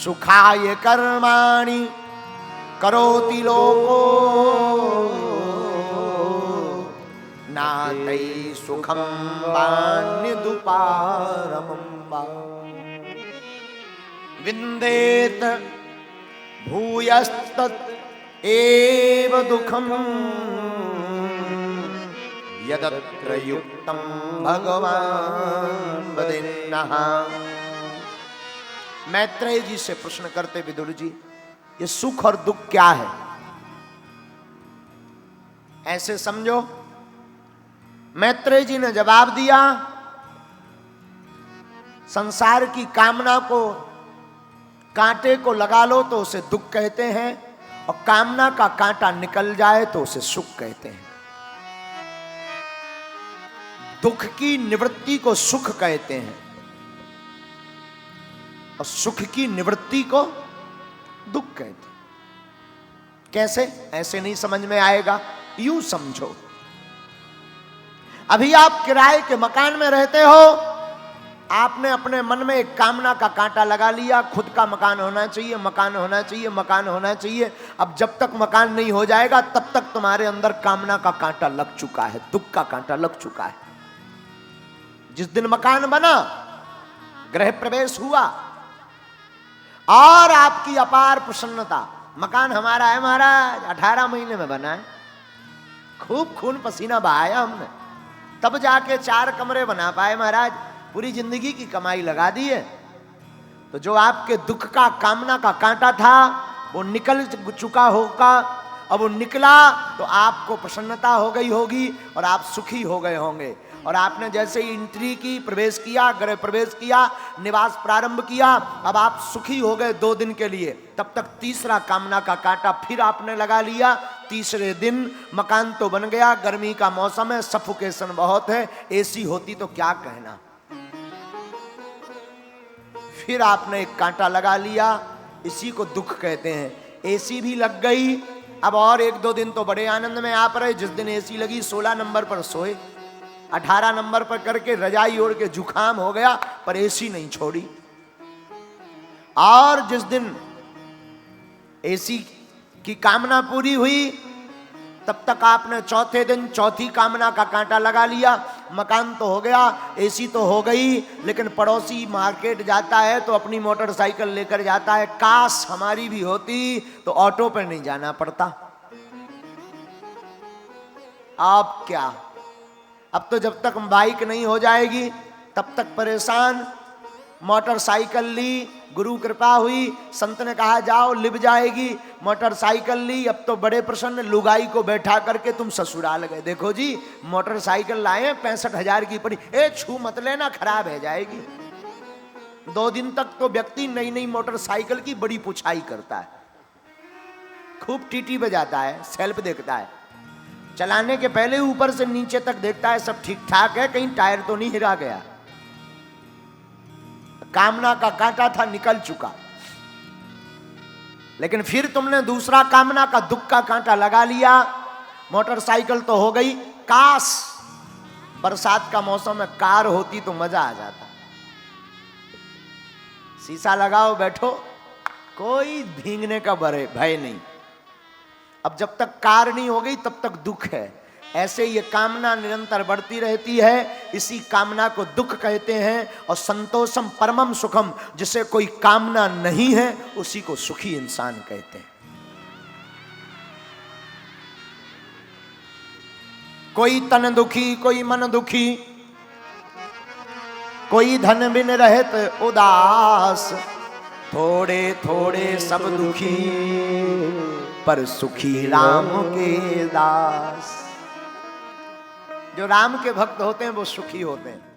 सुखाय कर्माणि करोति लोको नातै सुखम वान्यदुपारमं वा विन्देत भूयस्तत् एव दुःखम यदत्र युक्तं भगवान वदेन्नः। मैत्रेय जी से प्रश्न करते विदुर जी, ये सुख और दुख क्या है? ऐसे समझो। मैत्रेय जी ने जवाब दिया, संसार की कामना को, कांटे को लगा लो तो उसे दुख कहते हैं, और कामना का कांटा निकल जाए तो उसे सुख कहते हैं। दुख की निवृत्ति को सुख कहते हैं और सुख की निवृत्ति को दुख कहते हैं। कैसे? ऐसे नहीं समझ में आएगा, यूं समझो। अभी आप किराए के मकान में रहते हो, आपने अपने मन में एक कामना का कांटा लगा लिया, खुद का मकान होना चाहिए, मकान होना चाहिए, मकान होना चाहिए। अब जब तक मकान नहीं हो जाएगा तब तक तुम्हारे अंदर कामना का कांटा लग चुका है, दुख का कांटा लग चुका है। जिस दिन मकान बना, गृह प्रवेश हुआ और आपकी अपार प्रसन्नता, मकान हमारा है महाराज, 18 महीने में बना है, खूब खून पसीना बहाया हमने, तब जाके 4 कमरे बना पाए महाराज, पूरी जिंदगी की कमाई लगा दी है। तो जो आपके दुख का, कामना का कांटा था वो निकल चुका होगा। अब वो निकला तो आपको प्रसन्नता हो गई होगी और आप सुखी हो गए होंगे। और आपने जैसे ही एंट्री की, प्रवेश किया, गृह प्रवेश किया, निवास प्रारंभ किया, अब आप सुखी हो गए 2 दिन के लिए। तब तक तीसरा कामना का कांटा फिर आपने लगा लिया। तीसरे दिन मकान तो बन गया, गर्मी का मौसम है, सफोकेशन बहुत है, एसी होती तो क्या कहना। फिर आपने एक कांटा लगा लिया, इसी को दुख कहते हैं। एसी भी लग गई, अब और 1-2 दिन तो बड़े आनंद में आप रहे। जिस दिन एसी लगी 16 नंबर पर सोए, 18 नंबर पर करके रजाई ओढ़ के जुकाम हो गया, पर एसी नहीं छोड़ी। और जिस दिन एसी की कामना पूरी हुई तब तक आपने चौथे दिन चौथी कामना का कांटा लगा लिया। मकान तो हो गया, एसी तो हो गई, लेकिन पड़ोसी मार्केट जाता है तो अपनी मोटरसाइकिल लेकर जाता है। काश हमारी भी होती तो ऑटो पर नहीं जाना पड़ता। अब क्या, अब तो जब तक बाइक नहीं हो जाएगी तब तक परेशान। मोटरसाइकिल ली, गुरु कृपा हुई, संत ने कहा जाओ, लिप जाएगी। मोटरसाइकिल ली, अब तो बड़े प्रसन्न, लुगाई को बैठा करके तुम ससुराल गए। देखो जी मोटरसाइकिल लाए 65,000 की पड़ी, ए छू मत लेना, खराब है जाएगी। 2 दिन तक तो व्यक्ति नई नई मोटरसाइकिल की बड़ी पुछाई करता है, खूब टीटी बजाता है, सेल्फ देखता है, चलाने के पहले ऊपर से नीचे तक देखता है सब ठीक ठाक है, कहीं टायर तो नहीं हिला गया। कामना का कांटा था, निकल चुका। लेकिन फिर तुमने दूसरा कामना का, दुख का कांटा लगा लिया। मोटरसाइकिल तो हो गई, काश बरसात का मौसम में कार होती तो मजा आ जाता। शीशा लगाओ, बैठो, कोई भीगने का भय नहीं। अब जब तक कार नहीं हो गई तब तक दुख है। ऐसे ये कामना निरंतर बढ़ती रहती है, इसी कामना को दुख कहते हैं। और संतोषम परमम सुखम, जिसे कोई कामना नहीं है उसी को सुखी इंसान कहते हैं। कोई तन दुखी, कोई मन दुखी, कोई धन बिन रहत उदास, थोड़े थोड़े सब दुखी, पर सुखी राम के दास। जो राम के भक्त होते हैं वो सुखी होते हैं।